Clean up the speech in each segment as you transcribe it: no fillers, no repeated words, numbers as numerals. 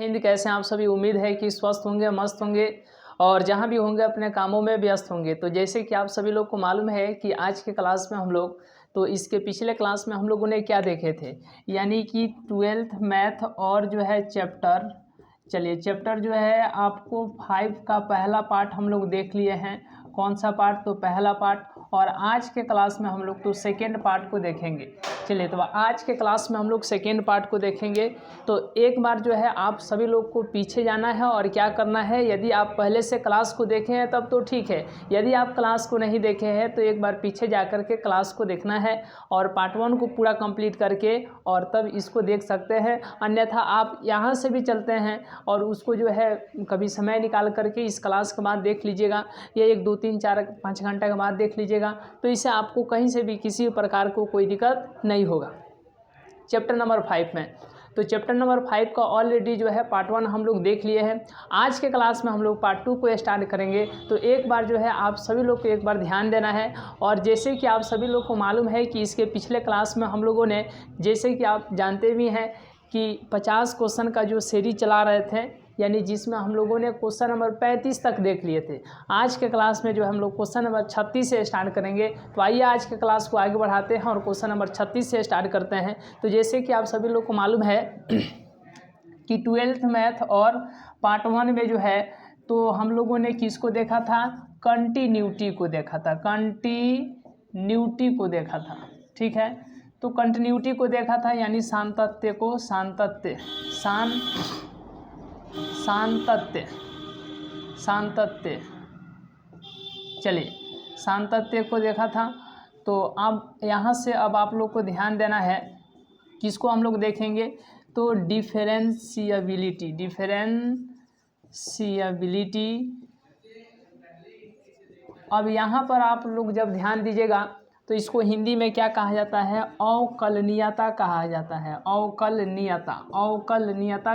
हिंद, कैसे आप सभी। उम्मीद है कि स्वस्थ होंगे, मस्त होंगे और जहाँ भी होंगे अपने कामों में व्यस्त होंगे। तो जैसे कि आप सभी लोग को मालूम है कि आज के क्लास में हम लोग, तो इसके पिछले क्लास में हम लोगों ने क्या देखे थे, यानी कि 12th मैथ और जो है चैप्टर, चलिए चैप्टर जो है आपको 5 का पहला पार्ट हम लोग देख लिए हैं। कौन सा पार्ट? तो पहला पार्ट। और आज के क्लास में हम लोग तो सेकेंड पार्ट को देखेंगे। चलिए, तो आज के क्लास में हम लोग सेकेंड पार्ट को देखेंगे। तो एक बार जो है आप सभी लोग को पीछे जाना है और क्या करना है, यदि आप पहले से क्लास को देखे हैं तब तो ठीक है, यदि आप क्लास को नहीं देखे हैं तो एक बार पीछे जा कर के क्लास को देखना है और पार्ट 1 को पूरा कंप्लीट करके और तब इसको देख सकते हैं। अन्यथा आप यहाँ से भी चलते हैं और उसको जो है कभी समय निकाल करके इस क्लास के बाद देख लीजिएगा, या 1 2 3 4 5 घंटे के बाद देख लीजिएगा, तो इससे आपको कहीं से भी किसी प्रकार को कोई दिक्कत नहीं होगा। चैप्टर नंबर 5 में, तो चैप्टर नंबर 5 का ऑलरेडी जो है पार्ट 1 हम लोग देख लिए हैं। आज के क्लास में हम लोग पार्ट 2 को स्टार्ट करेंगे। तो एक बार जो है आप सभी लोग को एक बार ध्यान देना है। और जैसे कि आप सभी लोग को मालूम है कि इसके पिछले क्लास में हम लोगों ने, जैसे कि आप जानते भी हैं कि 50 क्वेश्चन का जो सीरीज चला रहे थे, यानी जिसमें हम लोगों ने क्वेश्चन नंबर 35 तक देख लिए थे। आज के क्लास में जो हम लोग क्वेश्चन नंबर 36 से स्टार्ट करेंगे। तो आइए आज के क्लास को आगे बढ़ाते हैं और क्वेश्चन नंबर 36 से स्टार्ट करते हैं। तो जैसे कि आप सभी लोग को मालूम है कि 12th मैथ और पार्ट 1 में जो है, तो हम लोगों ने किसको देखा था? कंटिन्यूटी को देखा था, कंटिन्यूटी को देखा था। ठीक है, तो कंटिन्यूटी को देखा था, यानी सातत्य को, सातत्य, चलिए सातत्य को देखा था। तो अब यहाँ से अब आप लोग को ध्यान देना है, किसको हम लोग देखेंगे? तो डिफरेंशियबिलिटी, अब यहाँ पर आप लोग जब ध्यान दीजिएगा तो इसको हिंदी में क्या कहा जाता है? अवकलनीयता कहा जाता है, अवकलनीयता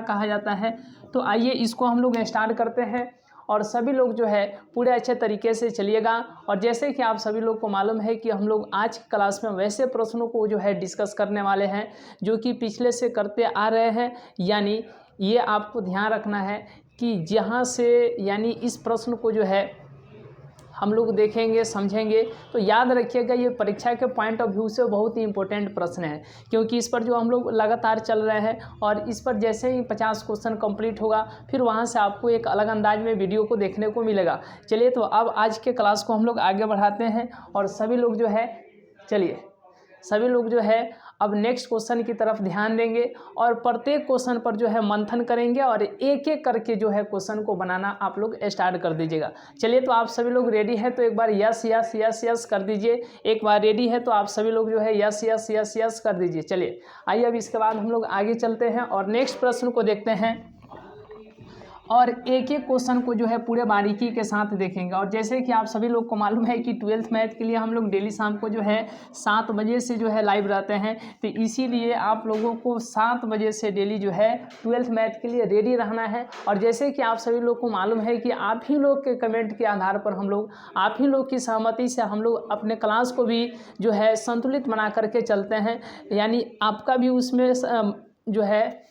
कहा जाता है। तो आइए इसको हम लोग स्टार्ट करते हैं और सभी लोग जो है पूरे अच्छे तरीके से चलिएगा। और जैसे कि आप सभी लोग को मालूम है कि हम लोग आज की क्लास में वैसे प्रश्नों को जो है डिस्कस करने वाले हैं जो कि पिछले से करते आ रहे हैं। यानी ये आपको ध्यान रखना है कि जहाँ से, यानी इस प्रश्न को जो है हम लोग देखेंगे, समझेंगे, तो याद रखिएगा ये परीक्षा के पॉइंट ऑफ व्यू से बहुत ही इंपॉर्टेंट प्रश्न है, क्योंकि इस पर जो हम लोग लगातार चल रहे हैं और इस पर जैसे ही 50 क्वेश्चन कंप्लीट होगा फिर वहां से आपको एक अलग अंदाज में वीडियो को देखने को मिलेगा। चलिए, तो अब आज के क्लास को हम लोग आगे बढ़ाते हैं और सभी लोग जो है, चलिए सभी लोग जो है अब नेक्स्ट क्वेश्चन की तरफ ध्यान देंगे और प्रत्येक क्वेश्चन पर जो है मंथन करेंगे और एक एक करके जो है क्वेश्चन को बनाना आप लोग स्टार्ट कर दीजिएगा। चलिए, तो आप सभी लोग रेडी हैं तो एक बार यस यस यस यस कर दीजिए। एक बार रेडी है तो आप सभी लोग जो है यस यस यस यस कर दीजिए। चलिए, आइए अब इसके बाद हम लोग आगे चलते हैं और नेक्स्ट प्रश्न को देखते हैं और एक एक क्वेश्चन को जो है पूरे बारीकी के साथ देखेंगे। और जैसे कि आप सभी लोग को मालूम है कि 12th मैथ के लिए हम लोग डेली शाम को जो है 7 बजे से जो है लाइव रहते हैं, तो इसीलिए आप लोगों को 7 बजे से डेली जो है 12th मैथ के लिए रेडी रहना है। और जैसे कि आप सभी लोग को मालूम है कि आप ही लोग के कमेंट के आधार पर हम लोग, आप ही लोग की सहमति से हम लोग अपने क्लास को भी जो है संतुलित बना करके चलते हैं, यानी आपका भी उसमें जो है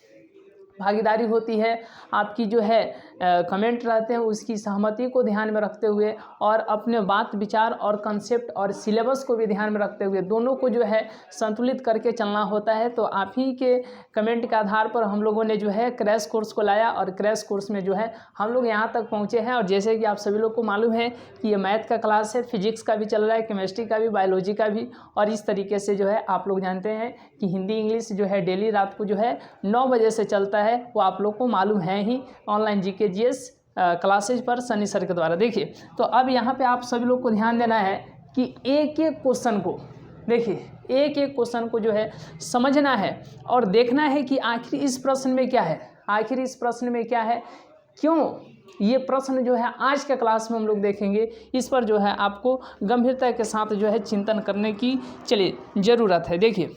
भागीदारी होती है, आपकी जो है कमेंट रहते हैं उसकी सहमति को ध्यान में रखते हुए और अपने बात विचार और कंसेप्ट और सिलेबस को भी ध्यान में रखते हुए दोनों को जो है संतुलित करके चलना होता है। तो आप ही के कमेंट के आधार पर हम लोगों ने जो है क्रैश कोर्स को लाया और क्रैश कोर्स में जो है हम लोग यहाँ तक पहुँचे हैं। और जैसे कि आप सभी लोग को मालूम है कि ये मैथ का क्लास है, फिजिक्स का भी चल रहा है, केमिस्ट्री का भी, बायोलॉजी का भी, और इस तरीके से जो है आप लोग जानते हैं कि हिंदी इंग्लिश जो है डेली रात को जो है 9 बजे से चलता है, वो आप लोग को मालूम है ही, ऑनलाइन जीके जीएस क्लासेज पर सनी सर के द्वारा। देखिए, तो अब यहाँ पे आप सभी लोग को ध्यान देना है कि एक एक क्वेश्चन को, देखिए एक एक क्वेश्चन को जो है समझना है और देखना है कि आखिर इस प्रश्न में क्या है, आखिर इस प्रश्न में क्या है, क्यों ये प्रश्न जो है आज के क्लास में हम लोग देखेंगे। इस पर जो है आपको गंभीरता के साथ जो है चिंतन करने की चलिए ज़रूरत है। देखिए,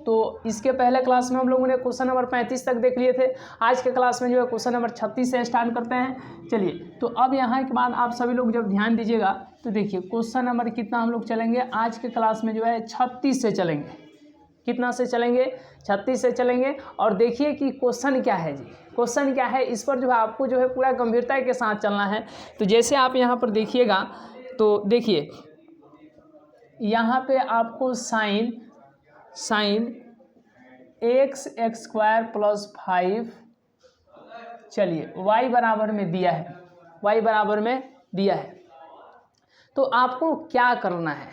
तो इसके पहले क्लास में हम लोगों ने क्वेश्चन नंबर 35 तक देख लिए थे। आज के क्लास में जो है क्वेश्चन नंबर 36 से स्टार्ट करते हैं। चलिए, तो अब यहाँ के बाद आप सभी लोग जब ध्यान दीजिएगा तो देखिए क्वेश्चन नंबर कितना हम लोग चलेंगे आज के क्लास में जो है 36 से चलेंगे। कितना से चलेंगे, 36 से चलेंगे। और देखिए कि क्वेश्चन क्या है जी, क्वेश्चन क्या है, इस पर जो है आपको जो है पूरा गंभीरता के साथ चलना है। तो जैसे आप यहाँ पर देखिएगा तो देखिए यहाँ पे आपको साइन एक्स स्क्वायर प्लस 5, चलिए y बराबर में दिया है, y बराबर में दिया है। तो आपको क्या करना है,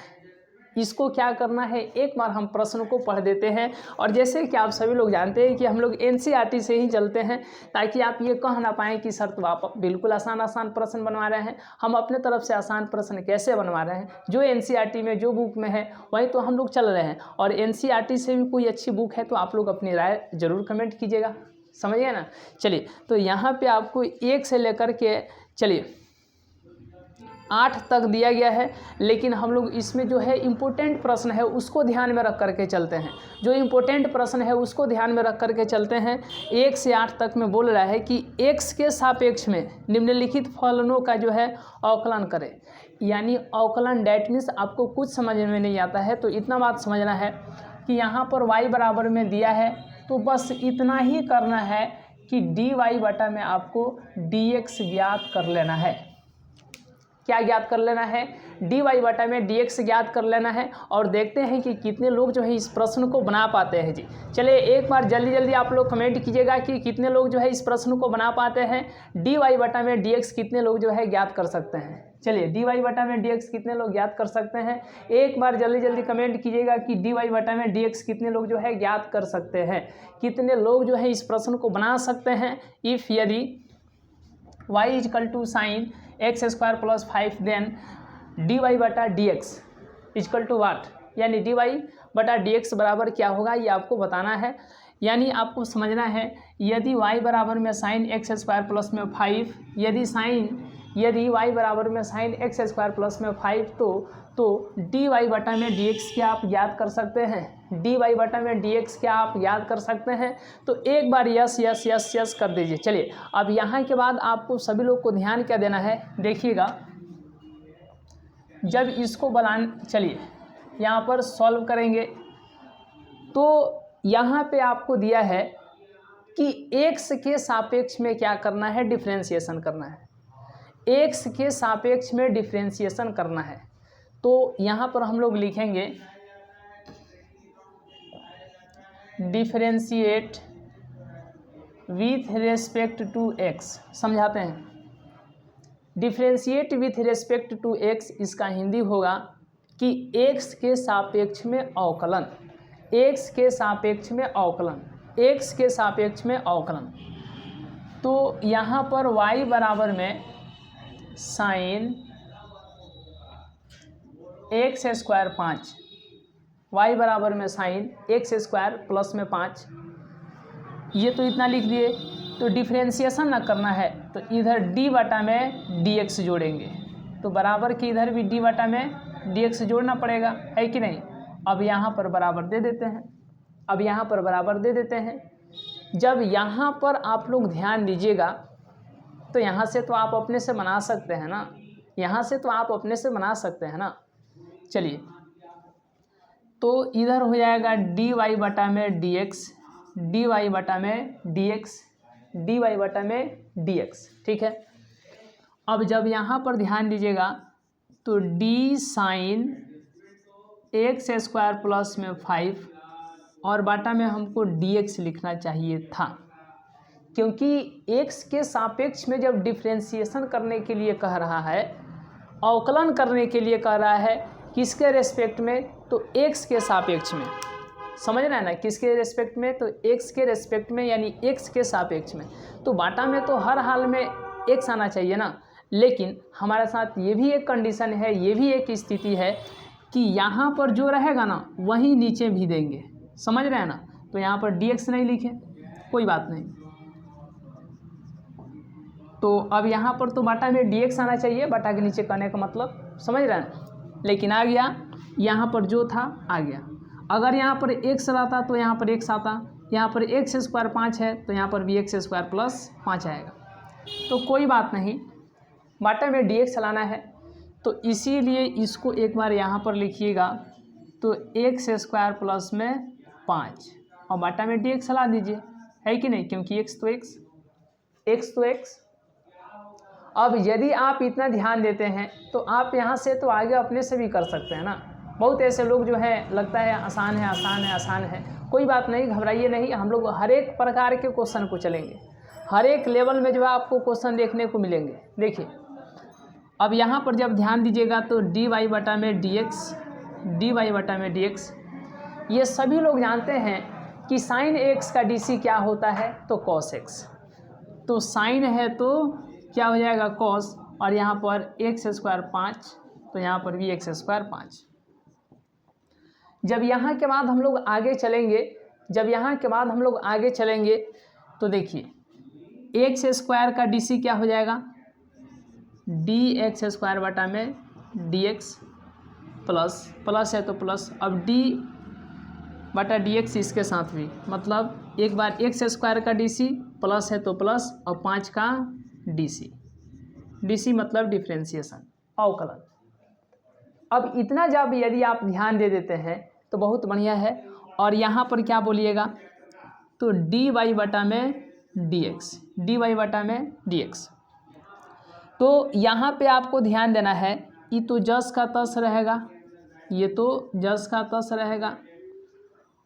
इसको क्या करना है, एक बार हम प्रश्न को पढ़ देते हैं। और जैसे कि आप सभी लोग जानते हैं कि हम लोग एनसीईआरटी से ही चलते हैं, ताकि आप ये कह ना पाएँ कि सर तो आप बिल्कुल आसान प्रश्न बनवा रहे हैं। हम अपने तरफ से आसान प्रश्न कैसे बनवा रहे हैं, जो एनसीईआरटी में जो बुक में है वही तो हम लोग चल रहे हैं। और एनसीईआरटी से भी कोई अच्छी बुक है तो आप लोग अपनी राय ज़रूर कमेंट कीजिएगा, समझिए ना। चलिए, तो यहाँ पे आपको 1 से लेकर के चलिए 8 तक दिया गया है, लेकिन हम लोग इसमें जो है इम्पोर्टेंट प्रश्न है उसको ध्यान में रख करके चलते हैं। जो इम्पोर्टेंट प्रश्न है उसको ध्यान में रख करके चलते हैं। 1 से 8 तक में बोल रहा है कि x के सापेक्ष में निम्नलिखित फलनों का जो है अवकलन करें। यानी अवकलन डेट मीन्स आपको कुछ समझ में नहीं आता है तो इतना बात समझना है कि यहाँ पर y बराबर में दिया है, तो बस इतना ही करना है कि dy बटा में आपको dx ज्ञात कर लेना है। क्या ज्ञात कर लेना है, dy बटा में dx ज्ञात कर लेना है। और देखते हैं कि कितने लोग जो है इस प्रश्न को बना पाते हैं जी। चलिए एक बार जल्दी आप लोग कमेंट कीजिएगा कि कितने लोग जो है इस प्रश्न को बना पाते हैं। dy बटा में dx कितने लोग जो है ज्ञात कर सकते हैं। चलिए dy बटा में dx कितने लोग ज्ञात कर सकते हैं, एक बार जल्दी कमेंट कीजिएगा कि dy बटा में dx कितने लोग जो है ज्ञात कर सकते हैं। कितने लोग जो है इस प्रश्न को बना सकते हैं। इफ़ यदि y is equal to sine x square plus 5 then dy बटा dx इजकल टू वाट, यानी dy बटा dx बराबर क्या होगा ये आपको बताना है। यानी आपको समझना है यदि y बराबर में साइन एक्स स्क्वायर प्लस में 5, यदि y बराबर में साइन एक्स स्क्वायर प्लस में 5 तो dy बटा में dx क्या आप याद कर सकते हैं, dy बटा में dx क्या आप याद कर सकते हैं। तो एक बार यस कर दीजिए। चलिए अब यहाँ के बाद आपको सभी लोग को ध्यान क्या देना है, देखिएगा जब इसको चलिए यहाँ पर सॉल्व करेंगे तो यहाँ पे आपको दिया है कि x के सापेक्ष में क्या करना है, डिफरेंशिएशन करना है। x के सापेक्ष में डिफरेंशिएशन करना है, तो यहाँ पर हम लोग लिखेंगे differentiate with respect to x। समझाते हैं, differentiate with respect to x, इसका हिंदी होगा कि x के सापेक्ष में अवकलन, x के सापेक्ष में अवकलन, x के सापेक्ष में अवकलन। तो यहाँ पर y बराबर में साइन एक्स स्क्वायर 5, y बराबर में साइन एक्स स्क्वायर प्लस में 5, ये तो इतना लिख दिए। तो डिफरेंशिएशन ना करना है तो इधर d बटा में dx जोड़ेंगे, तो बराबर के इधर भी d बटा में dx जोड़ना पड़ेगा, है कि नहीं। अब यहाँ पर बराबर दे देते हैं, जब यहाँ पर आप लोग ध्यान दीजिएगा तो यहाँ से तो आप अपने से बना सकते हैं ना, चलिए तो इधर हो जाएगा dy बटा में dx, dy बटा में dx, ठीक है। अब जब यहाँ पर ध्यान दीजिएगा तो d sign x square plus में 5 और बटा में हमको dx लिखना चाहिए था, क्योंकि x के सापेक्ष में जब डिफरेंशिएशन करने के लिए कह रहा है, अवकलन करने के लिए कह रहा है, किसके रेस्पेक्ट में, तो x के सापेक्ष में। समझ रहे हैं ना, किसके रेस्पेक्ट में, तो x के रेस्पेक्ट में, यानी x के सापेक्ष में। तो बाटा में तो हर हाल में x आना चाहिए ना, लेकिन हमारे साथ ये भी एक कंडीशन है, ये भी एक स्थिति है कि यहाँ पर जो रहेगा ना वही नीचे भी देंगे, समझ रहे हैं ना। तो यहाँ पर dx नहीं लिखे, कोई बात नहीं। तो अब यहाँ पर तो बाटा में dx आना चाहिए, बाटा के नीचे करने का मतलब, समझ रहे हैं, लेकिन आ गया, यहाँ पर जो था आ गया। अगर यहाँ पर x रहता तो यहाँ पर x आता, यहाँ पर एक्स स्क्वायर 5 है तो यहाँ पर भी एक्स स्क्वायर प्लस 5 आएगा। तो कोई बात नहीं, बाटा में dx चलाना है, तो इसीलिए इसको एक बार यहाँ पर लिखिएगा, तो एक्स स्क्वायर प्लस में 5 और बटा में dx ला दीजिए, है कि नहीं, क्योंकि x तो x। अब यदि आप इतना ध्यान देते हैं तो आप यहाँ से तो आगे अपने से भी कर सकते हैं ना। बहुत ऐसे लोग जो है लगता है आसान है आसान है आसान है, कोई बात नहीं, घबराइए नहीं। हम लोग हर एक प्रकार के क्वेश्चन को चलेंगे, हर एक लेवल में जो है आपको क्वेश्चन देखने को मिलेंगे। देखिए अब यहाँ पर जब ध्यान दीजिएगा तो dy बटा में dx, ये सभी लोग जानते हैं कि साइन x का dc क्या होता है, तो cos x। तो साइन है तो क्या हो जाएगा cos, और यहाँ पर x स्क्वायर 5, तो यहाँ पर भी x स्क्वायर 5। जब यहाँ के बाद हम लोग आगे चलेंगे, तो देखिए x स्क्वायर का dc क्या हो जाएगा, dx स्क्वायर बटा में dx प्लस है तो प्लस, अब d बटा dx इसके साथ भी, मतलब एक बार x स्क्वायर का dc प्लस है तो प्लस और 5 का dc मतलब डिफ्रेंशिएशन, अवकलन। अब इतना जब यदि आप ध्यान दे देते हैं तो बहुत बढ़िया है। और यहाँ पर क्या बोलिएगा, तो dy बटा में dx, तो यहाँ पे आपको ध्यान देना है, ये तो जस का तस रहेगा, ये तो जस का तस रहेगा।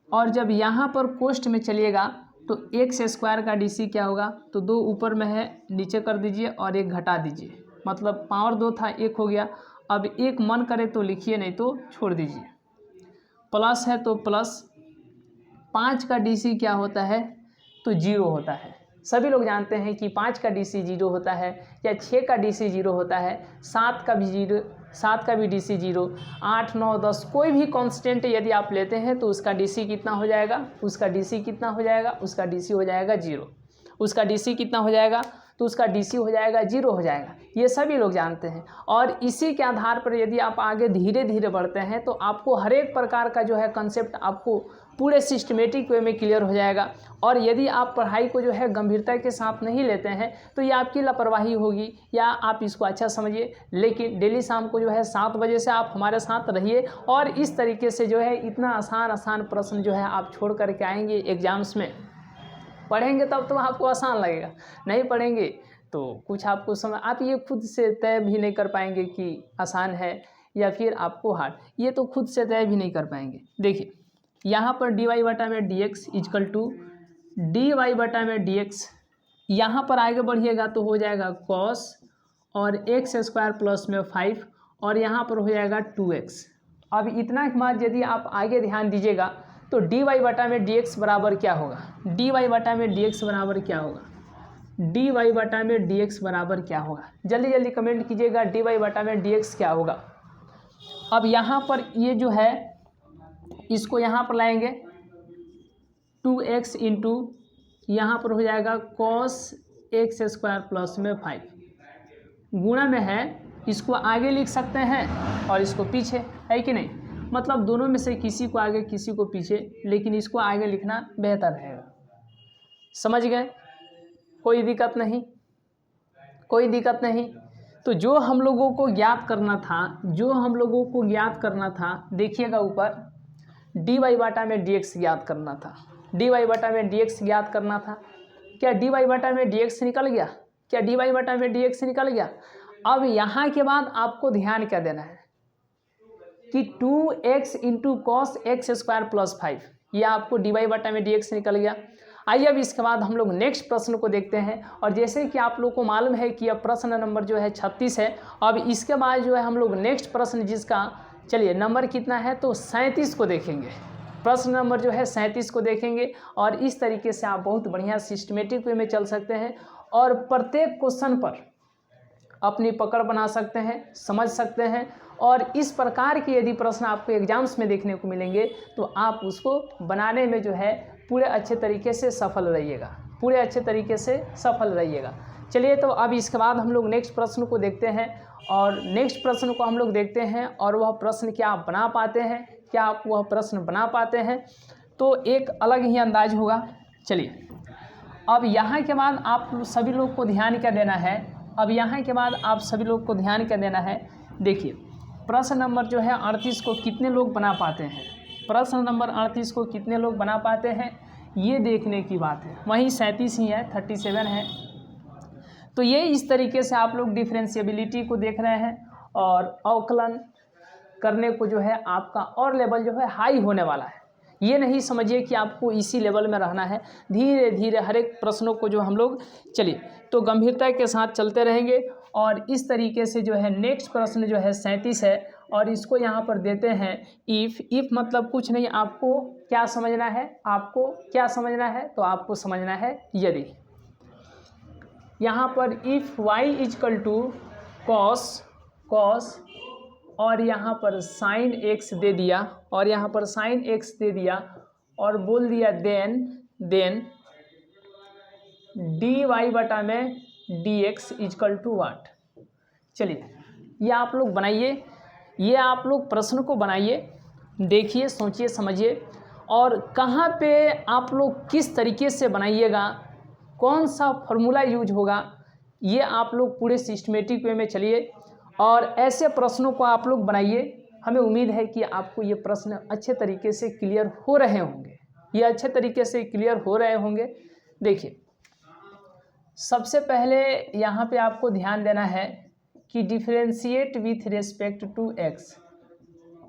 और जब यहाँ पर कोष्ठ में चलिएगा तो x स्क्वायर का dc क्या होगा, तो 2 ऊपर में है, नीचे कर दीजिए और 1 घटा दीजिए, मतलब पावर 2 था 1 हो गया। अब 1 मन करे तो लिखिए, नहीं तो छोड़ दीजिए। प्लस है तो प्लस, 5 का dc क्या होता है, तो 0 होता है। सभी लोग जानते हैं कि 5 का dc 0 होता है, या 6 का dc 0 होता है, 7 का भी dc 0, 8, 9, 10 कोई भी कांस्टेंट यदि आप लेते हैं तो उसका dc कितना हो जाएगा, उसका dc हो जाएगा 0। उसका dc कितना हो जाएगा, तो उसका dc हो जाएगा 0 हो जाएगा। ये सभी लोग जानते हैं। और इसी के आधार पर यदि आप आगे धीरे धीरे बढ़ते हैं तो आपको हर एक प्रकार का जो है कंसेप्ट आपको पूरे सिस्टमेटिक वे में क्लियर हो जाएगा। और यदि आप पढ़ाई को जो है गंभीरता के साथ नहीं लेते हैं तो ये आपकी लापरवाही होगी, या आप इसको अच्छा समझिए। लेकिन डेली शाम को जो है 7 बजे से आप हमारे साथ रहिए, और इस तरीके से जो है इतना आसान प्रश्न जो है आप छोड़ करके आएंगे एग्जाम्स में। पढ़ेंगे तब तो आपको आसान लगेगा, नहीं पढ़ेंगे तो कुछ आपको आप ये खुद से तय भी नहीं कर पाएंगे कि आसान है या फिर आपको हार्ड, ये तो खुद से तय भी नहीं कर पाएंगे। देखिए यहाँ पर dy बटा में dx इजकल टू dy बटा में dx, यहाँ पर आगे बढ़िएगा तो हो जाएगा cos और x स्क्वायर प्लस में 5, और यहाँ पर हो जाएगा 2x। अब इतना के बाद यदि आप आगे ध्यान दीजिएगा तो dy बटा में dx बराबर क्या होगा, dy बटा में dx बराबर क्या होगा, dy बटा में dx बराबर क्या होगा, जल्दी जल्दी कमेंट कीजिएगा dy बटा में dx क्या होगा। अब यहाँ पर ये जो है इसको यहाँ पर लाएंगे 2x इंटू यहाँ पर हो जाएगा cos x स्क्वायर प्लस में 5, गुणा में है, इसको आगे लिख सकते हैं और इसको पीछे, है कि नहीं, मतलब दोनों में से किसी को आगे किसी को पीछे, लेकिन इसको आगे लिखना बेहतर रहेगा। समझ गए, कोई दिक्कत नहीं। तो जो हम लोगों को ज्ञात करना था, देखिएगा ऊपर dy बटा में dx ज्ञात करना था, dy बटा में dx ज्ञात करना था। क्या dy बटा में dx निकल गया, अब यहाँ के बाद आपको ध्यान क्या देना है कि 2x into cos x square plus 5, यह आपको dy बटा में dx निकल गया। आइए अब इसके बाद हम लोग नेक्स्ट प्रश्न को देखते हैं। और जैसे कि आप लोग को मालूम है कि अब प्रश्न नंबर जो है 36 है। अब इसके बाद जो है हम लोग नेक्स्ट प्रश्न जिसका चलिए नंबर कितना है तो 37 को देखेंगे। प्रश्न नंबर जो है 37 को देखेंगे, और इस तरीके से आप बहुत बढ़िया सिस्टमेटिक वे में चल सकते हैं और प्रत्येक क्वेश्चन पर अपनी पकड़ बना सकते हैं, समझ सकते हैं। और इस प्रकार के यदि प्रश्न आपको एग्जाम्स में देखने को मिलेंगे तो आप उसको बनाने में जो है पूरे अच्छे तरीके से सफल रहिएगा। चलिए तो अब इसके बाद हम लोग नेक्स्ट प्रश्न को देखते हैं, और नेक्स्ट प्रश्न को हम लोग देखते हैं और वह प्रश्न क्या आप बना पाते हैं, तो एक अलग ही अंदाज होगा। चलिए अब यहाँ के बाद आप सभी लोग को ध्यान क्या देना है, देखिए प्रश्न नंबर जो है 38 को कितने लोग बना पाते हैं। प्रश्न नंबर 38 को कितने लोग बना पाते हैं ये देखने की बात है। वहीं 37 ही है, 37 है। तो ये इस तरीके से आप लोग डिफरेंशिएबिलिटी को देख रहे हैं और अवकलन करने को जो है आपका और लेवल जो है हाई होने वाला है। ये नहीं समझिए कि आपको इसी लेवल में रहना है, धीरे धीरे हर एक प्रश्नों को जो हम लोग चलिए तो गंभीरता के साथ चलते रहेंगे। और इस तरीके से जो है नेक्स्ट प्रश्न जो है 37 है और इसको यहाँ पर देते हैं इफ़ मतलब कुछ नहीं, आपको क्या समझना है, आपको क्या समझना है, तो आपको समझना है यदि यहाँ पर if y is equal to cos और यहाँ पर साइन x दे दिया और यहाँ पर साइन x दे दिया और बोल दिया देन dy बटा में dx इजकल टू वाट। चलिए ये आप लोग बनाइए, ये आप लोग प्रश्न को बनाइए, देखिए, सोचिए, समझिए और कहाँ पे आप लोग किस तरीके से बनाइएगा, कौन सा फॉर्मूला यूज होगा, ये आप लोग पूरे सिस्टमेटिक वे में चलिए और ऐसे प्रश्नों को आप लोग बनाइए। हमें उम्मीद है कि आपको ये प्रश्न अच्छे तरीके से क्लियर हो रहे होंगे, ये अच्छे तरीके से क्लियर हो रहे होंगे। देखिए सबसे पहले यहाँ पे आपको ध्यान देना है कि differentiate with respect to x,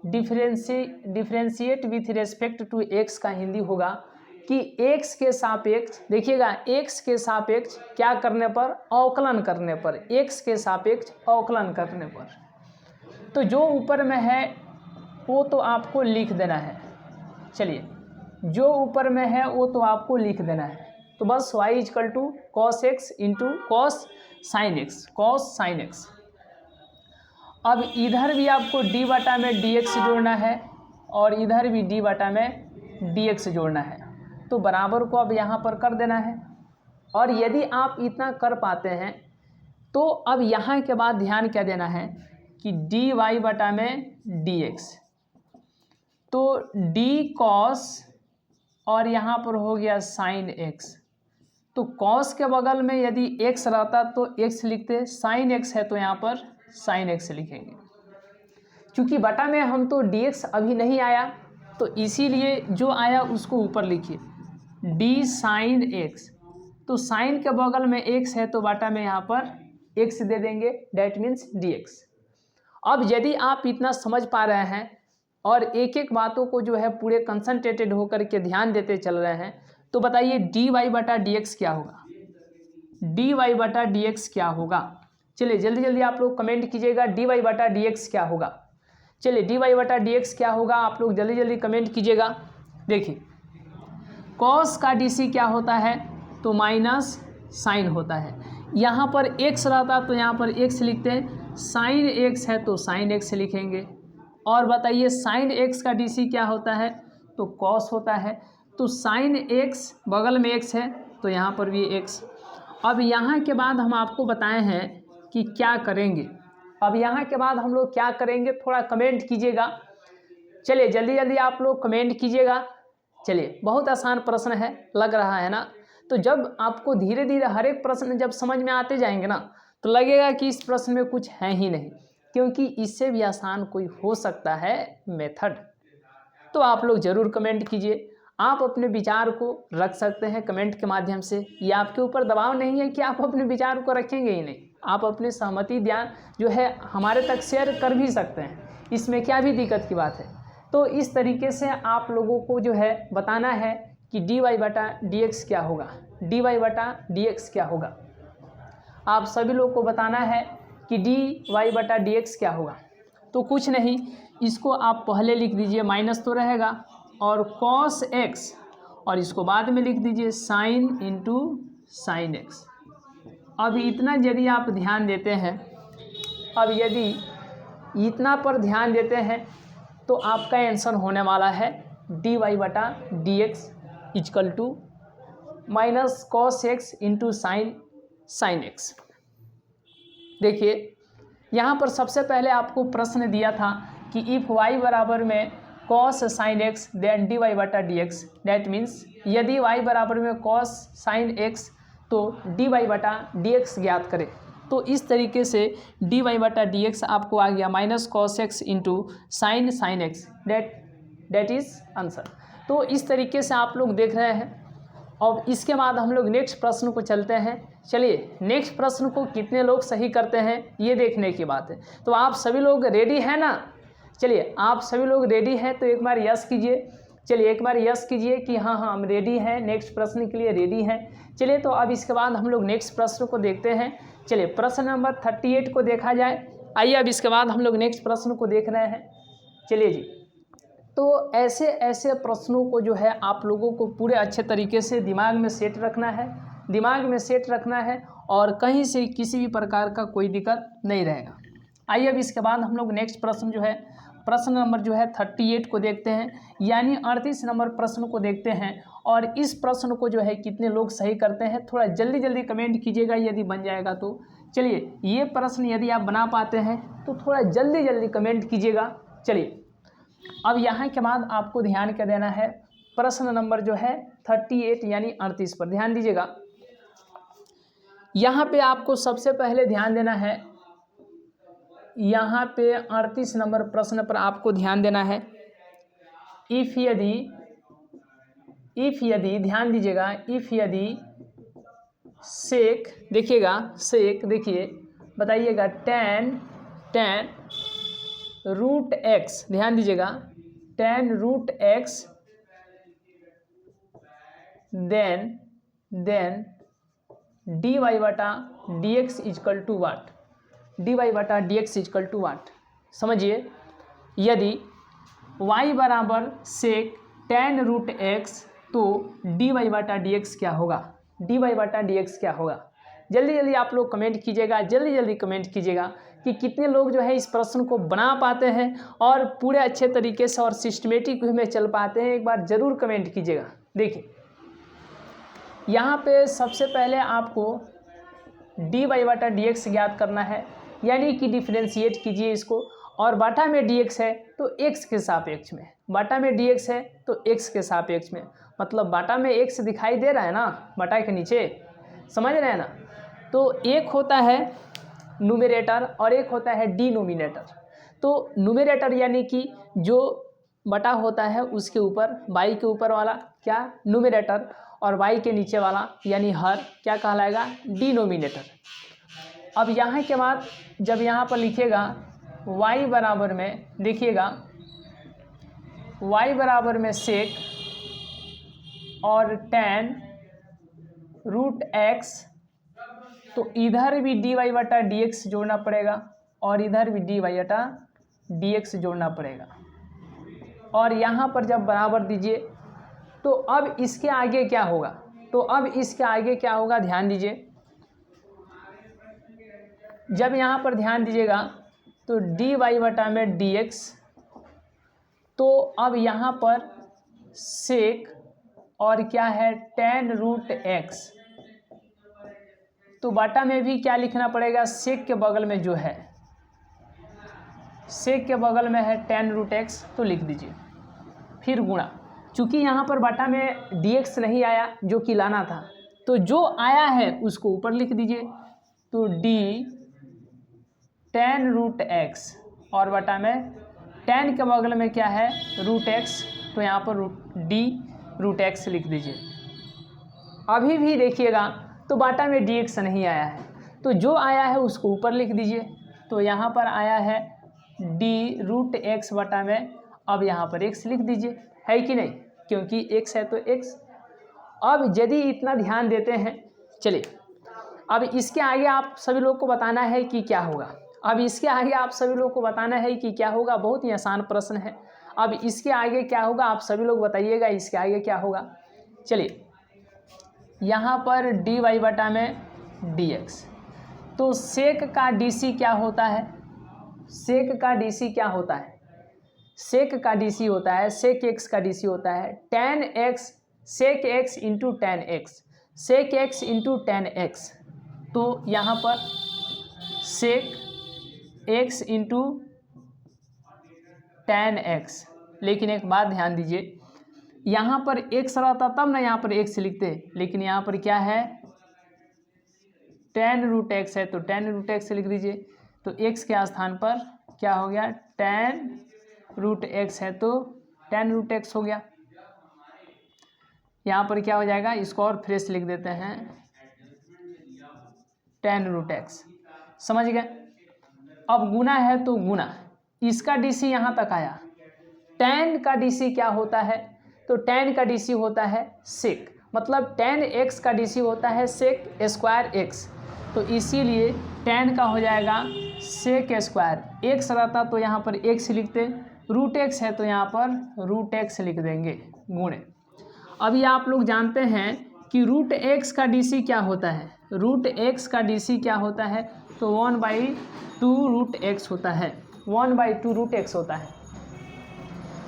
differentiate with respect to x का हिंदी होगा कि x के सापेक्ष, देखिएगा x के सापेक्ष क्या करने पर, अवकलन करने पर, x के सापेक्ष अवकलन करने पर। तो जो ऊपर में है वो तो आपको लिख देना है। चलिए जो ऊपर में है वो तो आपको लिख देना है। तो बस y is equal to cos x into cos sine x. अब इधर भी आपको d बटा में dx जोड़ना है और इधर भी d बटा में dx जोड़ना है। तो बराबर को अब यहाँ पर कर देना है। और यदि आप इतना कर पाते हैं तो अब यहाँ के बाद ध्यान क्या देना है कि dy बटा में dx, तो d cos और यहाँ पर हो गया साइन x। तो cos के बगल में यदि x रहता तो x लिखते, साइन x है तो यहाँ पर साइन x लिखेंगे। क्योंकि बटा में हम तो dx अभी नहीं आया तो इसीलिए जो आया उसको ऊपर लिखिए d साइन x। तो साइन के बगल में x है तो बटा में यहाँ पर x दे देंगे, डैट मीन्स dx। अब यदि आप इतना समझ पा रहे हैं और एक एक बातों को जो है पूरे कंसंट्रेटेड होकर के ध्यान देते चल रहे हैं तो बताइए dy बटा dx क्या होगा, dy बटा dx क्या होगा। चलिए जल्दी जल्दी आप लोग कमेंट कीजिएगा dy बटा dx क्या होगा। चलिए dy बटा dx क्या होगा, आप लोग जल्दी जल्दी कमेंट कीजिएगा। देखिए कॉस का dc क्या होता है, तो माइनस साइन होता है। यहाँ पर x रहता तो यहाँ पर x लिखते हैं, साइन x है तो साइन x लिखेंगे। और बताइए साइन x का dc क्या होता है, तो कॉस होता है। तो साइन x बगल में x है तो यहाँ पर भी x। अब यहाँ के बाद हम आपको बताए हैं कि क्या करेंगे। अब यहाँ के बाद हम लोग क्या करेंगे, थोड़ा कमेंट कीजिएगा। चलिए जल्दी जल्दी आप लोग कमेंट कीजिएगा। चलिए बहुत आसान प्रश्न है, लग रहा है ना। तो जब आपको धीरे धीरे हर एक प्रश्न जब समझ में आते जाएंगे ना तो लगेगा कि इस प्रश्न में कुछ है ही नहीं, क्योंकि इससे भी आसान कोई हो सकता है मेथड। तो आप लोग ज़रूर कमेंट कीजिए। आप अपने विचार को रख सकते हैं कमेंट के माध्यम से। ये आपके ऊपर दबाव नहीं है कि आप अपने विचार को रखेंगे ही नहीं, आप अपने सहमति ध्यान जो है हमारे तक शेयर कर भी सकते हैं, इसमें क्या भी दिक्कत की बात है। तो इस तरीके से आप लोगों को जो है बताना है कि dy बटा dx क्या होगा, dy बटा dx क्या होगा। आप सभी लोग को बताना है कि dy बटा dx क्या होगा। तो कुछ नहीं, इसको आप पहले लिख दीजिए, माइनस तो रहेगा, और cos x और इसको बाद में लिख दीजिए साइन इंटू साइन x। अब इतना यदि आप ध्यान देते हैं, अब यदि इतना पर ध्यान देते हैं तो आपका आंसर होने वाला है dy बटा dx is equal to minus cos x into sine x. देखिए यहाँ पर सबसे पहले आपको प्रश्न दिया था कि इफ़ y बराबर में cos sine x then dy बटा dx, डैट मीन्स यदि y बराबर में कॉस साइन एक्स तो dy बटा dx ज्ञात करें। तो इस तरीके से dy बटा dx आपको आ गया minus cos x into sine x, that is answer. तो इस तरीके से आप लोग देख रहे हैं। अब इसके बाद हम लोग नेक्स्ट प्रश्न को चलते हैं। चलिए नेक्स्ट प्रश्न को कितने लोग सही करते हैं ये देखने की बात है। तो आप सभी लोग रेडी हैं ना? चलिए आप सभी लोग रेडी हैं तो एक बार यस कीजिए। चलिए एक बार यस कीजिए कि हाँ हम रेडी हैं, नेक्स्ट प्रश्न के लिए रेडी हैं। चलिए तो अब इसके बाद हम लोग नेक्स्ट प्रश्न को देखते हैं। चलिए प्रश्न नंबर 38 को देखा जाए। आइए अब इसके बाद हम लोग नेक्स्ट प्रश्न को देख रहे हैं। चलिए जी, तो ऐसे ऐसे प्रश्नों को जो है आप लोगों को पूरे अच्छे तरीके से दिमाग में सेट रखना है, दिमाग में सेट रखना है और कहीं से किसी भी प्रकार का कोई दिक्कत नहीं रहेगा। आइए अब इसके बाद हम लोग नेक्स्ट प्रश्न जो है प्रश्न नंबर जो है 38 को देखते हैं, यानी 38 नंबर प्रश्न को देखते हैं। और इस प्रश्न को जो है कितने लोग सही करते हैं थोड़ा जल्दी जल्दी कमेंट कीजिएगा यदि बन जाएगा तो। चलिए ये प्रश्न यदि आप बना पाते हैं तो थोड़ा जल्दी जल्दी कमेंट कीजिएगा। चलिए अब यहाँ के बाद आपको ध्यान क्या देना है, प्रश्न नंबर जो है 38 यानी 38 पर ध्यान दीजिएगा। यहाँ पे आपको सबसे पहले ध्यान देना है, यहाँ पे 38 नंबर प्रश्न पर आपको ध्यान देना है। इफ़ यदि ध्यान दीजिएगा, इफ़ यदि सेक देखिएगा, सेक देखिए बताइएगा tan रूट एक्स, ध्यान दीजिएगा tan root x then dy बटा d x is equal to what, dy बटा d x is equal to what. समझिए यदि y बराबर सेक tan रूट एक्स तो dy बटा डी एक्स क्या होगा, dy बटा डी एक्स क्या होगा। जल्दी जल्दी आप लोग कमेंट कीजिएगा, जल्दी जल्दी कमेंट कीजिएगा कि कितने लोग जो है इस प्रश्न को बना पाते हैं और पूरे अच्छे तरीके से और सिस्टमेटिक वे में चल पाते हैं। एक बार ज़रूर कमेंट कीजिएगा। देखिए यहाँ पे सबसे पहले आपको dy बटा डी एक्स ज्ञात करना है, यानी कि डिफ्रेंशिएट कीजिए इसको। और बाटा में dx है तो x के सापेक्ष में, बाटा में dx है तो x के सापेक्ष में, मतलब बाटा में x दिखाई दे रहा है ना बाटा के नीचे, समझ रहे हैं ना। तो एक होता है न्यूमरेटर और एक होता है डिनोमिनेटर। तो न्यूमरेटर यानी कि जो बटा होता है उसके ऊपर y के ऊपर वाला क्या न्यूमरेटर, और y के नीचे वाला यानी हर क्या कहलाएगा डिनोमिनेटर। अब यहाँ के बाद जब यहाँ पर लिखिएगा y बराबर में, देखिएगा y बराबर में सेक और tan रूट एक्स, तो इधर भी dy बटा डी एक्स जोड़ना पड़ेगा और इधर भी dy बटा डी एक्स जोड़ना पड़ेगा। और यहाँ पर जब बराबर दीजिए तो अब इसके आगे क्या होगा, तो अब इसके आगे क्या होगा ध्यान दीजिए। जब यहाँ पर ध्यान दीजिएगा तो dy बटा में dx, तो अब यहाँ पर सेक और क्या है tan रूट एक्स, तो बाटा में भी क्या लिखना पड़ेगा, सेक के बगल में जो है, सेक के बगल में है tan रूट एक्स तो लिख दीजिए। फिर गुणा, चूँकि यहाँ पर बाटा में dx नहीं आया जो कि लाना था, तो जो आया है उसको ऊपर लिख दीजिए। तो d tan रूट एक्स और बाटा में tan के बगल में क्या है रूट एक्स, तो यहाँ पर d रूट एक्स लिख दीजिए। अभी भी देखिएगा तो बाटा में dx नहीं आया है, तो जो आया है उसको ऊपर लिख दीजिए। तो यहाँ पर आया है d रूट एक्स बटा में, अब यहाँ पर x लिख दीजिए, है कि नहीं, क्योंकि x है तो x। अब यदि इतना ध्यान देते हैं, चलिए अब इसके आगे आप सभी लोग को बताना है कि क्या होगा। अब इसके आगे आप सभी लोग को बताना है कि क्या होगा, बहुत ही आसान प्रश्न है। अब इसके आगे क्या होगा आप सभी लोग बताइएगा, इसके आगे क्या होगा। चलिए यहाँ पर dy बटा में dx, तो सेक का dc क्या होता है, सेक का dc क्या होता है, सेक का dc होता है, सेक x का dc होता है tan x, सेक x इंटू tan x, सेक x इंटू tan x। तो यहाँ पर सेक x इंटू tan x, लेकिन एक बात ध्यान दीजिए, यहाँ पर x रहता तब ना यहाँ पर x लिखते, लेकिन यहाँ पर क्या है tan रूट एक्स है तो tan रूट एक्स लिख दीजिए। तो x के स्थान पर क्या हो गया tan रूट एक्स है तो टेन रूट एक्स हो गया। यहाँ पर क्या हो जाएगा, इसको और फ्रेश लिख देते हैं, टेन रूट एक्स। समझ गए। अब गुना है तो गुना, इसका डीसी यहाँ तक आया। टेन का डीसी क्या होता है, तो टेन का डीसी होता है सेक, मतलब टेन एक्स का डीसी होता है सेक स्क्वायर एक्स। तो इसीलिए टेन का हो जाएगा सेक स्क्वायर। एक्स रहता तो यहाँ पर एक्स लिखते, रूट एक्स है तो यहाँ पर रूट एक्स लिख देंगे गुणे। अभी आप लोग जानते हैं कि रूट एक्स का डीसी क्या होता है, रूट एक्स का डीसी क्या होता है, तो 1/2 रूट एक्स होता है, 1/2 रूट एक्स होता है।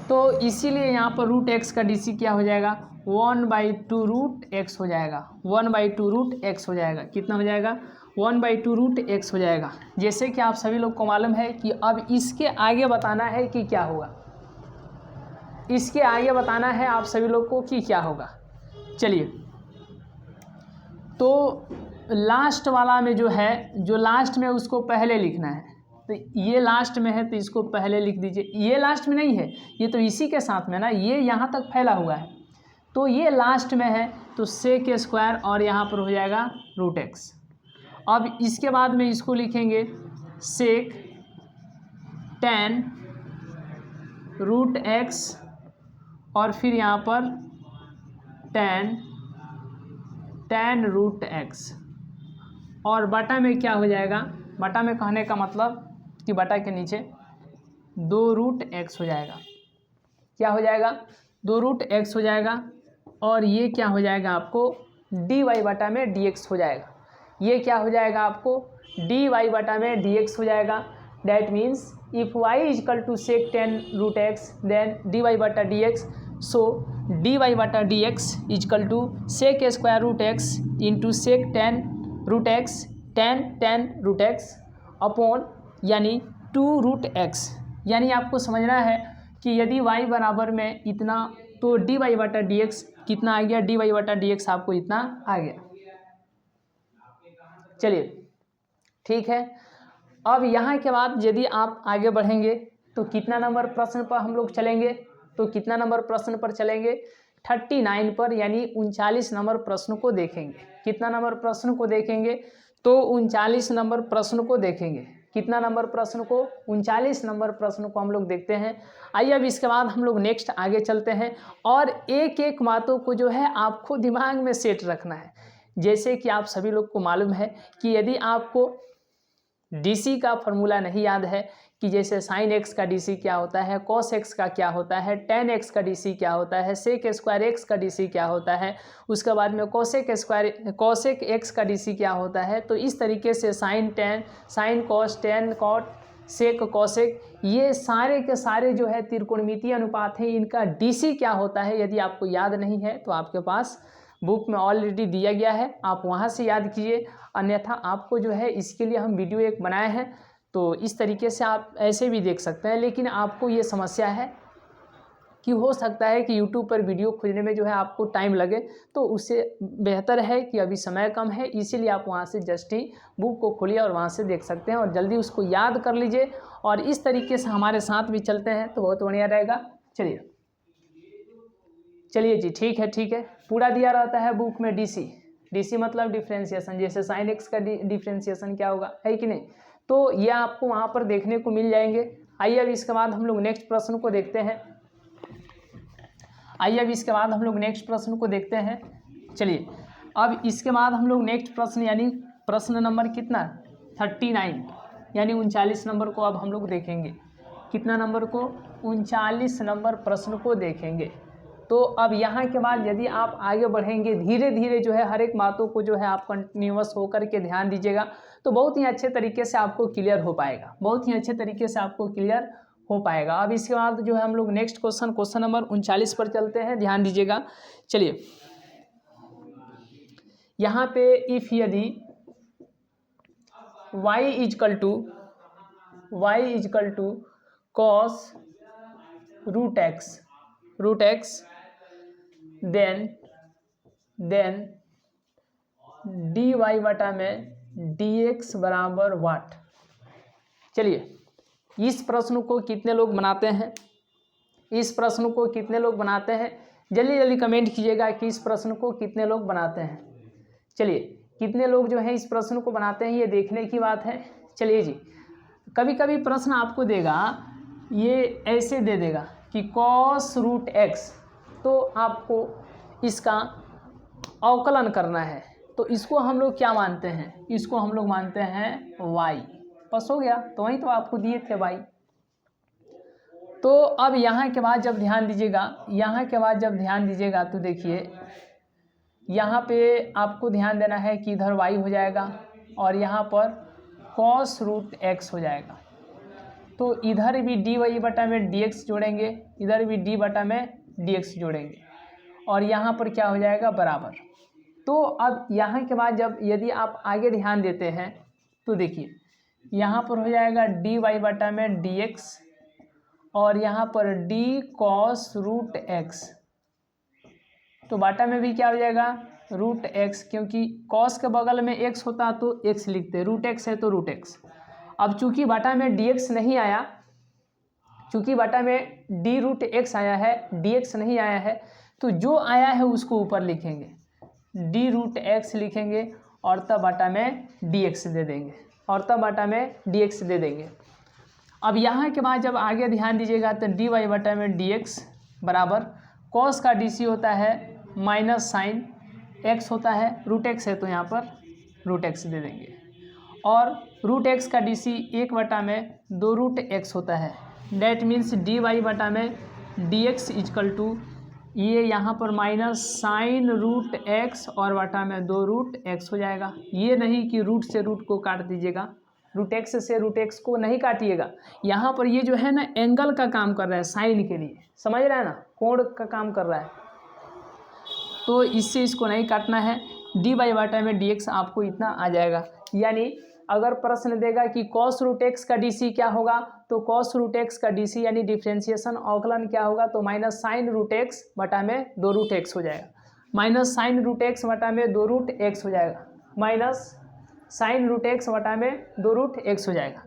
तो इसीलिए यहाँ पर रूट एक्स का डीसी क्या हो जाएगा, 1/2 रूट एक्स हो जाएगा, 1/2 रूट एक्स हो जाएगा। कितना हो जाएगा, 1/2 रूट एक्स हो जाएगा। जैसे कि आप सभी लोग को मालूम है कि अब इसके आगे बताना है कि क्या होगा, इसके आगे बताना है आप सभी लोग को कि क्या होगा। चलिए, तो लास्ट वाला में जो है, जो लास्ट में उसको पहले लिखना है। तो ये लास्ट में है तो इसको पहले लिख दीजिए। ये लास्ट में नहीं है, ये तो इसी के साथ में ना, ये यहाँ तक फैला हुआ है, तो ये लास्ट में है तो सेक स्क्वायर और यहाँ पर हो जाएगा रूट एक्स। अब इसके बाद में इसको लिखेंगे सेक टेन रूट एक्स और फिर यहाँ पर टेन रूट एक्स, और बटा में क्या हो जाएगा, बटा में कहने का मतलब कि बटा के नीचे 2 रूट एक्स हो जाएगा। क्या हो जाएगा, 2 रूट एक्स हो जाएगा। और ये क्या हो जाएगा आपको, डी वाई बटा में डी एक्स हो जाएगा। ये क्या हो जाएगा आपको, डी वाई बटा में डी एक्स हो जाएगा। That means if y is equal to sec 10 root x then d y बटा d x. So d y बटा d x is equal to sec square root x into sec 10 root x, tan root x upon यानी 2 root x. यानी आपको समझना है कि यदि y बराबर में इतना तो डी वाई बटा डी एक्स कितना आ गया, डी वाई बटा डी एक्स आपको इतना आ गया। चलिए ठीक है। अब यहाँ के बाद यदि आप आगे बढ़ेंगे तो कितना नंबर प्रश्न पर हम लोग चलेंगे, तो कितना नंबर प्रश्न पर चलेंगे, 39 पर, यानी 39 नंबर प्रश्न को देखेंगे। कितना नंबर प्रश्न को देखेंगे, तो 39 नंबर प्रश्न को देखेंगे। कितना नंबर प्रश्न को, 39 नंबर प्रश्न को हम लोग देखते हैं। आइए अब इसके बाद हम लोग नेक्स्ट आगे चलते हैं, और एक एक बातों को जो है आपको दिमाग में सेट रखना है। जैसे कि आप सभी लोग को मालूम है कि यदि आपको डीसी का फॉर्मूला नहीं याद है, कि जैसे साइन एक्स का डीसी क्या होता है, कॉस एक्स का क्या होता है, टेन एक्स का डीसी क्या होता है, सेक स्क्वायर एक्स का डीसी क्या होता है, उसके बाद में कॉसेक एक्स का डीसी क्या होता है, तो इस तरीके से sine tan, sine cos, tan cot, sec cosec, ये सारे के सारे जो है त्रिकोणमितीय अनुपात हैं, इनका डीसी क्या होता है। यदि आपको याद नहीं है तो आपके पास बुक में ऑलरेडी दिया गया है, आप वहाँ से याद कीजिए। अन्यथा आपको जो है इसके लिए हम वीडियो एक बनाए हैं, तो इस तरीके से आप ऐसे भी देख सकते हैं। लेकिन आपको ये समस्या है कि हो सकता है कि YouTube पर वीडियो खोजने में जो है आपको टाइम लगे, तो उससे बेहतर है कि अभी समय कम है, इसीलिए आप वहाँ से जस्ट ही बुक को खोलिए और वहाँ से देख सकते हैं और जल्दी उसको याद कर लीजिए, और इस तरीके से हमारे साथ भी चलते हैं तो बहुत बढ़िया रहेगा। चलिए जी, ठीक है। पूरा दिया रहता है बुक में डीसी मतलब डिफ्रेंशिएशन, जैसे साइन एक्स का डिफ्रेंशिएशन क्या होगा, है कि नहीं, तो ये आपको वहाँ पर देखने को मिल जाएंगे। आइए अब इसके बाद हम लोग नेक्स्ट प्रश्न को देखते हैं। चलिए अब इसके बाद हम लोग नेक्स्ट प्रश्न यानी प्रश्न नंबर कितना, 39 यानी 39 नंबर को अब हम लोग देखेंगे। कितना नंबर को, 39 नंबर प्रश्न को देखेंगे। तो अब यहाँ के बाद यदि आप आगे बढ़ेंगे, धीरे धीरे जो है हर एक बातों को जो है आप कंटिन्यूअस होकर के ध्यान दीजिएगा, तो बहुत ही अच्छे तरीके से आपको क्लियर हो पाएगा, अब इसके बाद जो है हम लोग नेक्स्ट क्वेश्चन नंबर 39 पर चलते हैं, ध्यान दीजिएगा। चलिए यहाँ पे इफ यदि y is equal to cos root x then d y बटा में डी एक्स बराबर वाट। चलिए इस प्रश्न को कितने लोग बनाते हैं, इस प्रश्न को कितने लोग बनाते हैं? जल्दी जल्दी कमेंट कीजिएगा कि इस प्रश्न को कितने लोग बनाते हैं। चलिए, कितने लोग जो है इस प्रश्न को बनाते हैं ये देखने की बात है। चलिए जी, कभी कभी प्रश्न आपको देगा, ये ऐसे दे देगा कि cos रूट एक्स, तो आपको इसका अवकलन करना है। तो इसको हम लोग क्या मानते हैं? इसको हम लोग मानते हैं y। बस हो गया, तो वहीं तो आपको दिए थे y। तो अब यहाँ के बाद जब ध्यान दीजिएगा, तो देखिए यहाँ पे आपको ध्यान देना है कि इधर y हो जाएगा और यहाँ पर cos रूट एक्स हो जाएगा। तो इधर भी dy बटा में dx जोड़ेंगे, इधर भी d बटा में dx जोड़ेंगे और यहाँ पर क्या हो जाएगा? बराबर। तो अब यहाँ के बाद जब यदि आप आगे ध्यान देते हैं तो देखिए यहाँ पर हो जाएगा dy बटा में dx और यहाँ पर d cos रूट एक्स, तो बाटा में भी क्या हो जाएगा? रूट एक्स, क्योंकि cos के बगल में x होता तो x लिखते, रूट एक्स है तो रूट एक्स। अब चूंकि बाटा में dx नहीं आया, चूंकि बाटा में d रूट एक्स आया है, dx नहीं आया है, तो जो आया है उसको ऊपर लिखेंगे, d रूट एक्स लिखेंगे और तब बाटा में dx दे देंगे, अब यहाँ के बाद जब आगे ध्यान दीजिएगा तो dy बटा में dx बराबर cos का dc होता है माइनस साइन x होता है, रूट एक्स है तो यहाँ पर रूट एक्स दे देंगे और रूट एक्स का dc 1 बटा में 2 रूट एक्स होता है। डेट मीन्स dy बटा में dx इजकल टू ये यहाँ पर माइनस साइन रूट एक्स और बटा में 2 रूट एक्स हो जाएगा। ये नहीं कि रूट से रूट को काट दीजिएगा, रूट एक्स से रूट एक्स को नहीं काटिएगा। यहाँ पर ये जो है ना एंगल का काम कर रहा है, साइन के लिए, समझ रहा है ना, कोण का काम कर रहा है, तो इससे इसको नहीं काटना है। dy बटा में dx आपको इतना आ जाएगा। यानी अगर प्रश्न देगा कि cos रूट एक्स का dc क्या होगा, तो cos रूट एक्स का dc यानी डिफ्रेंशिएशन अवकलन क्या होगा, तो माइनस साइन रूट एक्स बटा में 2 रूट एक्स हो जाएगा, माइनस साइन रूट एक्स बटा में 2 रूट एक्स हो जाएगा, माइनस साइन रूट एक्स बटा में 2 रूट एक्स हो जाएगा।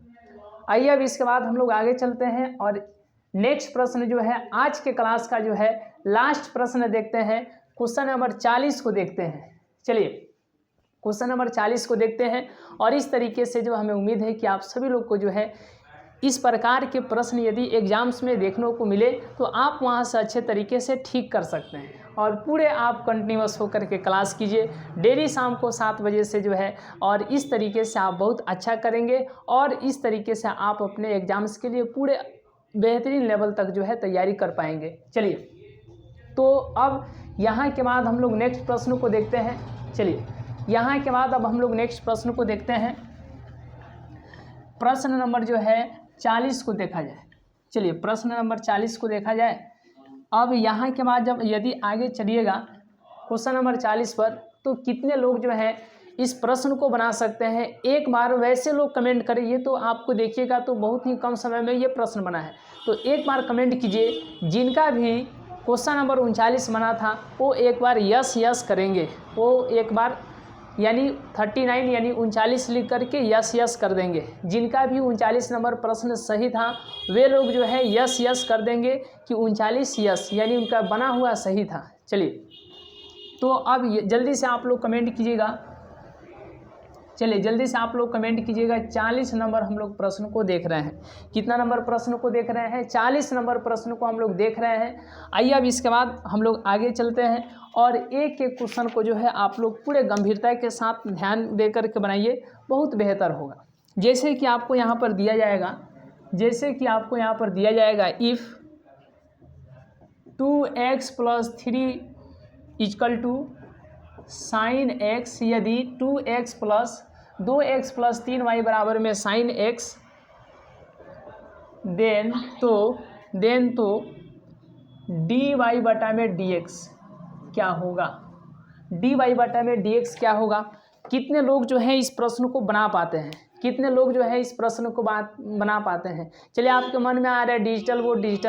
आइए अब इसके बाद हम लोग आगे चलते हैं और नेक्स्ट प्रश्न जो है आज के क्लास का जो है लास्ट प्रश्न देखते हैं, क्वेश्चन नंबर 40 को देखते हैं। चलिए क्वेश्चन नंबर 40 को देखते हैं और इस तरीके से जो हमें उम्मीद है कि आप सभी लोग को जो है इस प्रकार के प्रश्न यदि एग्जाम्स में देखने को मिले तो आप वहां से अच्छे तरीके से ठीक कर सकते हैं। और पूरे आप कंटिन्यूअस होकर के क्लास कीजिए डेली शाम को 7 बजे से जो है, और इस तरीके से आप बहुत अच्छा करेंगे और इस तरीके से आप अपने एग्जाम्स के लिए पूरे बेहतरीन लेवल तक जो है तैयारी कर पाएंगे। चलिए तो अब यहाँ के बाद हम लोग नेक्स्ट प्रश्न को देखते हैं। चलिए यहाँ के बाद अब हम लोग नेक्स्ट प्रश्न को देखते हैं। प्रश्न नंबर जो है 40 को देखा जाए। चलिए प्रश्न नंबर 40 को देखा जाए। अब यहाँ के बाद जब यदि आगे चलिएगा क्वेश्चन नंबर 40 पर, तो कितने लोग जो है इस प्रश्न को बना सकते हैं, एक बार वैसे लोग कमेंट करें। ये तो आपको देखिएगा तो बहुत ही कम समय में ये प्रश्न बना है, तो एक बार कमेंट कीजिए। जिनका भी क्वेश्चन नंबर 39 बना था वो एक बार यस करेंगे, वो एक बार यानी 39 यानी 39 लिख करके यस कर देंगे। जिनका भी 39 नंबर प्रश्न सही था वे लोग जो है यस कर देंगे कि 39 यस यानी उनका बना हुआ सही था। चलिए तो अब जल्दी से आप लोग कमेंट कीजिएगा। चलिए जल्दी से आप लोग कमेंट कीजिएगा। 40 नंबर हम लोग प्रश्न को देख रहे हैं। कितना नंबर प्रश्न को देख रहे हैं? 40 नंबर प्रश्न को हम लोग देख रहे हैं। आइए अब इसके बाद हम लोग आगे चलते हैं और एक एक क्वेश्चन को जो है आप लोग पूरे गंभीरता के साथ ध्यान दे करके बनाइए, बहुत बेहतर होगा। जैसे कि आपको यहाँ पर दिया जाएगा, if 2x + 3 equal to sine x, यदि 2x + 2x + 3y बराबर में साइन x, देन तो dy बटा में dx क्या होगा? dy बटा में dx क्या होगा? कितने लोग जो है इस प्रश्न को बना पाते हैं? बना पाते हैं? चलिए आपके मन में आ रहा है डिजिटल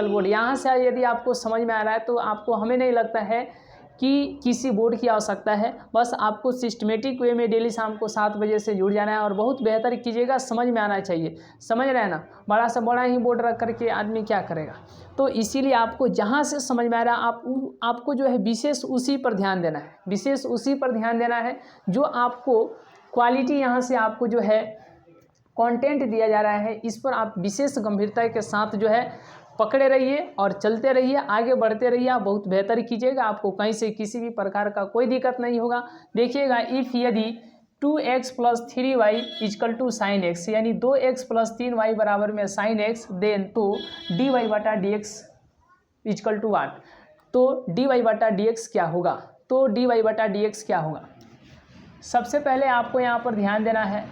बोर्ड। यहाँ से यदि आपको समझ में आ रहा है तो आपको, हमें नहीं लगता है कि किसी बोर्ड की आवश्यकता है। बस आपको सिस्टमेटिक वे में डेली शाम को 7 बजे से जुड़ जाना है और बहुत बेहतर कीजिएगा, समझ में आना चाहिए। समझ रहे हैं ना, बड़ा से बड़ा ही बोर्ड रख करके आदमी क्या करेगा। तो इसीलिए आपको जहाँ से समझ में आ रहा है आपको जो है विशेष उसी पर ध्यान देना है, विशेष उसी पर ध्यान देना है जो आपको क्वालिटी यहाँ से आपको जो है कंटेंट दिया जा रहा है, इस पर आप विशेष गंभीरता के साथ जो है पकड़े रहिए और चलते रहिए, आगे बढ़ते रहिए। आप बहुत बेहतर कीजिएगा, आपको कहीं से किसी भी प्रकार का कोई दिक्कत नहीं होगा। देखिएगा, इफ़ यदि 2x + 3y = sin x, यानी 2x + 3y बराबर में sin x, देन तो dy/dx = व्हाट, तो dy/dx क्या होगा, तो dy/dx क्या होगा। सबसे पहले आपको यहाँ पर ध्यान देना है,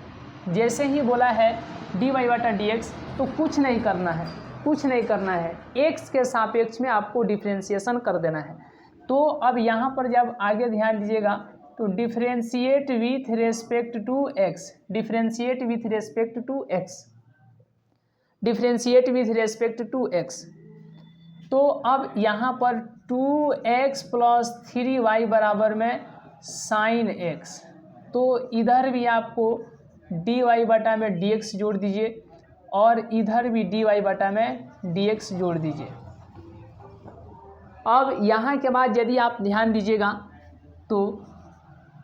जैसे ही बोला है dy/dx तो कुछ नहीं करना है, कुछ नहीं करना है, x के सापेक्ष में आपको डिफ्रेंशिएशन कर देना है। तो अब यहाँ पर जब आगे ध्यान दीजिएगा तो differentiate with respect to x, differentiate with respect to x, differentiate with respect to x। तो अब यहाँ पर 2x + 3y बराबर में sin x, तो इधर भी आपको dy/dx जोड़ दीजिए और इधर भी dy/dx जोड़ दीजिए। अब यहाँ के बाद यदि आप ध्यान दीजिएगा तो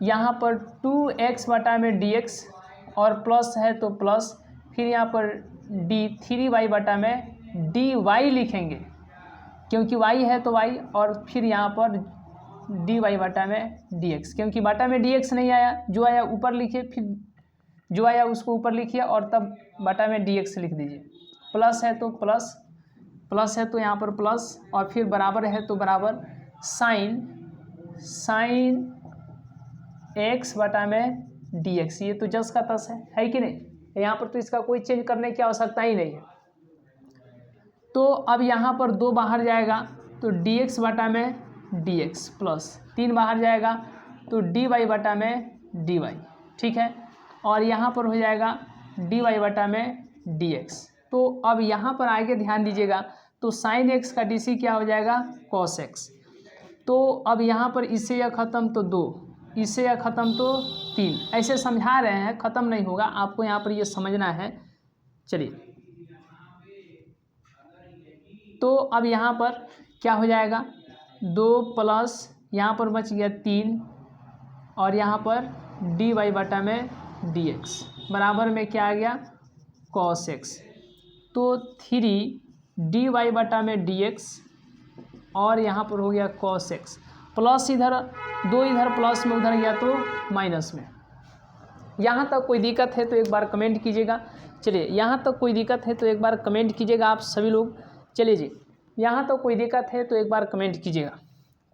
यहाँ पर 2x/dx और प्लस है तो प्लस, फिर यहाँ पर 3y/dy लिखेंगे क्योंकि y है तो y, और फिर यहाँ पर dy/dx, क्योंकि बटा में dx नहीं आया, जो आया ऊपर लिखिए, फिर जो आया उसको ऊपर लिखिए और तब बटा में dx लिख दीजिए। प्लस है तो प्लस, प्लस है तो यहाँ पर प्लस, और फिर बराबर है तो बराबर साइन x बटा में dx। ये तो जस का तस है कि नहीं, यहाँ पर तो इसका कोई चेंज करने की आवश्यकता ही नहीं है। तो अब यहाँ पर 2 बाहर जाएगा तो dx बटा में dx प्लस 3 बाहर जाएगा तो dy बटा में dy, ठीक है, और यहाँ पर हो जाएगा dy बटा में dx। तो अब यहाँ पर आगे ध्यान दीजिएगा तो sin x का dc क्या हो जाएगा, cos x। तो अब यहाँ पर इससे यह ख़त्म तो 2, इससे यह ख़त्म तो 3, ऐसे समझा रहे हैं, ख़त्म नहीं होगा, आपको यहाँ पर ये समझना है। चलिए, तो अब यहाँ पर क्या हो जाएगा, 2 प्लस यहाँ पर बच गया 3 और यहाँ पर dy बटा में dx बराबर में क्या आ गया, cos x। तो 3 dy बटा में dx और यहाँ पर हो गया cos x, प्लस इधर 2 इधर प्लस में उधर गया तो माइनस में। यहाँ तक कोई दिक्कत है तो एक बार कमेंट कीजिएगा। चलिए, यहाँ तक कोई दिक्कत है तो एक बार कमेंट कीजिएगा आप सभी लोग। चलिए जी, यहाँ तक कोई दिक्कत है तो एक बार कमेंट कीजिएगा।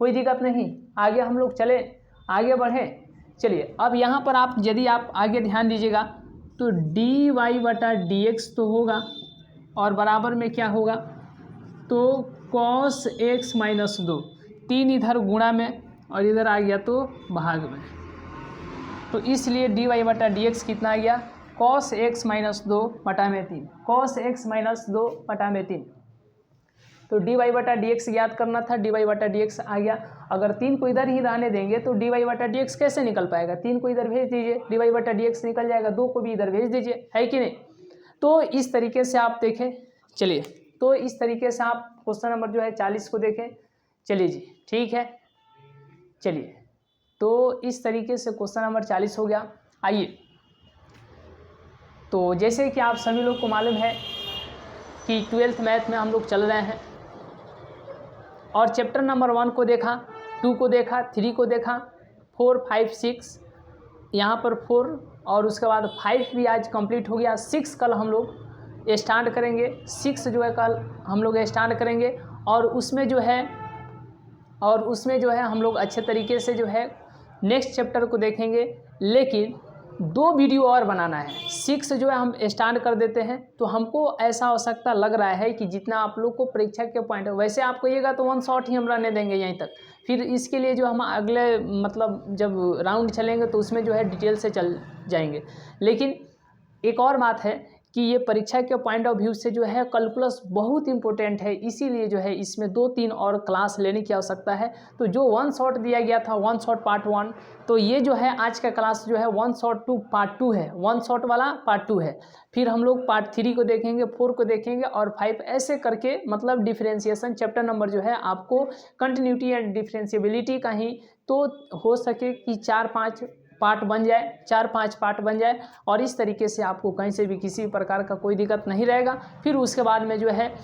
कोई दिक्कत नहीं, आगे हम लोग चले, आगे बढ़ें। चलिए, अब यहाँ पर आप यदि आप आगे ध्यान दीजिएगा तो dy/dx तो होगा और बराबर में क्या होगा, तो cos x - 2, 3 इधर गुणा में और इधर आ गया तो भाग में, तो इसलिए dy/dx कितना आ गया, cos x - 2 बटा में 3, cos x - 2 बटा में 3। तो dy/dx याद करना था, dy/dx आ गया। अगर 3 को इधर ही रहने देंगे तो dy/dx कैसे निकल पाएगा, 3 को इधर भेज दीजिए, dy/dx निकल जाएगा, 2 को भी इधर भेज दीजिए, है कि नहीं। तो इस तरीके से आप देखें। चलिए, तो इस तरीके से आप क्वेश्चन नंबर जो है 40 को देखें। चलिए जी, ठीक है। चलिए, तो इस तरीके से क्वेश्चन नंबर 40 हो गया। आइए, तो जैसे कि आप सभी लोग को मालूम है कि 12th मैथ में हम लोग चल रहे हैं और चैप्टर नंबर 1 को देखा, 2 को देखा, 3 को देखा, 4, 5, 6, यहाँ पर 4 और उसके बाद 5 भी आज कंप्लीट हो गया। 6 कल हम लोग स्टार्ट करेंगे, 6 जो है कल हम लोग स्टार्ट करेंगे और उसमें जो है हम लोग अच्छे तरीके से जो है नेक्स्ट चैप्टर को देखेंगे। लेकिन 2 वीडियो और बनाना है। 6 जो है हम स्टार्ट कर देते हैं, तो हमको ऐसा आवश्यकता लग रहा है कि जितना आप लोग को परीक्षा के पॉइंट है, वैसे आप कहिएगा तो 1 शॉट ही हम रहने देंगे यहीं तक। फिर इसके लिए जो हम अगले मतलब जब राउंड चलेंगे तो उसमें जो है डिटेल से चल जाएंगे। लेकिन एक और बात है कि ये परीक्षा के पॉइंट ऑफ व्यू से जो है कैलकुलस बहुत इंपॉर्टेंट है, इसीलिए जो है इसमें 2-3 और क्लास लेने की आवश्यकता है। तो जो वन शॉट दिया गया था, वन शॉट पार्ट 1, तो ये जो है आज का क्लास जो है वन शॉट टू पार्ट 2 है, वन शॉट वाला पार्ट 2 है। फिर हम लोग पार्ट 3 को देखेंगे, 4 को देखेंगे और 5 ऐसे करके, मतलब डिफरेंशिएशन चैप्टर नंबर जो है आपको कंटिन्यूटी एंड डिफरेंशिएबिलिटी का ही तो हो सके कि 4-5 पार्ट बन जाए, 4-5 पार्ट बन जाए, और इस तरीके से आपको कहीं से भी किसी प्रकार का कोई दिक्कत नहीं रहेगा। फिर उसके बाद में जो है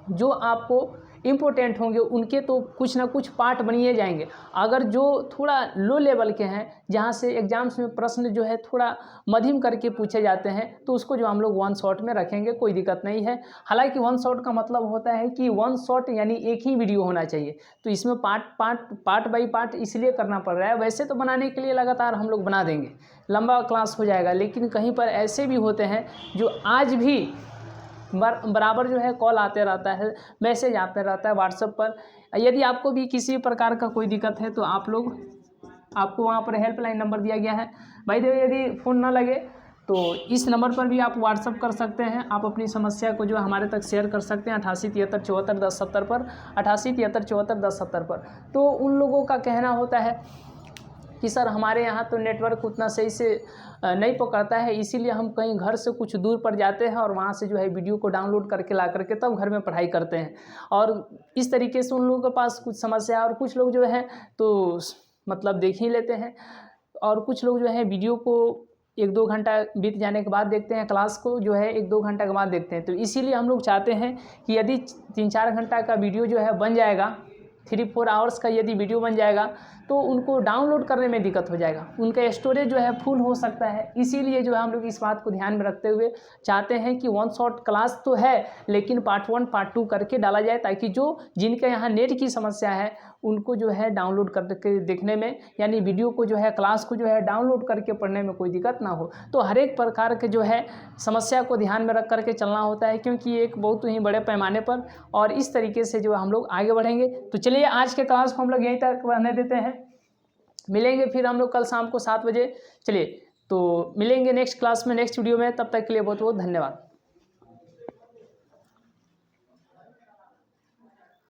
जो आपको इम्पोर्टेंट होंगे उनके तो कुछ ना कुछ पार्ट बनिए जाएंगे। अगर जो थोड़ा लो लेवल के हैं, जहाँ से एग्जाम्स में प्रश्न जो है थोड़ा मध्यम करके पूछे जाते हैं, तो उसको जो हम लोग वन शॉट में रखेंगे, कोई दिक्कत नहीं है। हालांकि वन शॉट का मतलब होता है कि वन शॉट यानी एक ही वीडियो होना चाहिए, तो इसमें पार्ट बाई पार्ट इसलिए करना पड़ रहा है। वैसे तो बनाने के लिए लगातार हम लोग बना देंगे, लंबा क्लास हो जाएगा, लेकिन कहीं पर ऐसे भी होते हैं जो आज भी बराबर जो है कॉल आते रहता है, मैसेज आते रहता है व्हाट्सएप पर। यदि आपको भी किसी प्रकार का कोई दिक्कत है तो आपको वहाँ पर हेल्पलाइन नंबर दिया गया है। भाई देखो, यदि फ़ोन ना लगे तो इस नंबर पर भी आप व्हाट्सएप कर सकते हैं। आप अपनी समस्या को जो हमारे तक शेयर कर सकते हैं 8873741070 पर, 8873741070 पर। तो उन लोगों का कहना होता है कि सर हमारे यहाँ तो नेटवर्क उतना सही से नहीं पकड़ता है, इसीलिए हम कहीं घर से कुछ दूर पर जाते हैं और वहाँ से जो है वीडियो को डाउनलोड करके ला करके तब घर में पढ़ाई करते हैं। और इस तरीके से उन लोगों के पास कुछ समस्या, और कुछ लोग जो है तो मतलब देख ही लेते हैं, और कुछ लोग जो है वीडियो को 1-2 घंटा बीत जाने के बाद देखते हैं, क्लास को जो है 1-2 घंटा के बाद देखते हैं। तो इसीलिए हम लोग चाहते हैं कि यदि 3-4 घंटा का वीडियो जो है बन जाएगा, 3-4 आवर्स का यदि वीडियो बन जाएगा, तो उनको डाउनलोड करने में दिक्कत हो जाएगा, उनका स्टोरेज जो है फुल हो सकता है। इसीलिए जो है हम लोग इस बात को ध्यान में रखते हुए चाहते हैं कि वन शॉट क्लास तो है, लेकिन पार्ट 1 पार्ट 2 करके डाला जाए, ताकि जिनके यहाँ नेट की समस्या है उनको जो है डाउनलोड करके देखने में, यानी वीडियो को जो है क्लास को जो है डाउनलोड करके पढ़ने में कोई दिक्कत ना हो। तो हर एक प्रकार के जो है समस्या को ध्यान में रख करके चलना होता है, क्योंकि ये एक बहुत ही बड़े पैमाने पर, और इस तरीके से जो हम लोग आगे बढ़ेंगे। तो चलिए आज के क्लास को हम लोग यहीं तक रहने देते हैं, मिलेंगे फिर हम लोग कल शाम को 7 बजे। चलिए तो मिलेंगे नेक्स्ट क्लास में, नेक्स्ट वीडियो में, तब तक के लिए बहुत बहुत धन्यवाद।